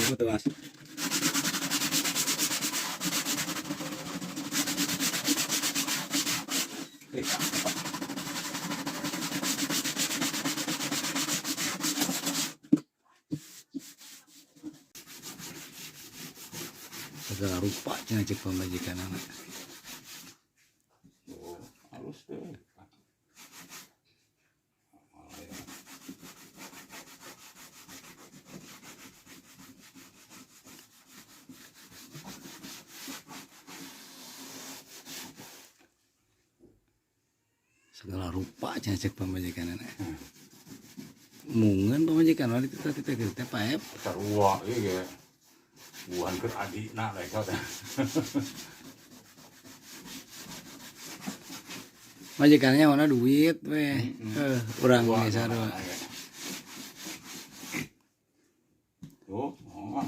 betul Mas. Segala rupa cek pemajikan anak. Oh, halus deh. Segala rupa cek pemajikan anak. Mungkin pemajikan wali kita paep. Sarua iya. Buan ke adikna lah itu teh. Majikannya mana duit weh. Urang ge sarua. Tuh, oh,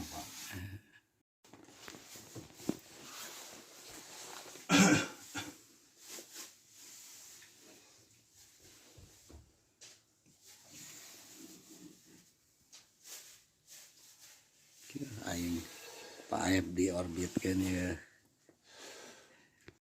Aing paep di orbit kan ya.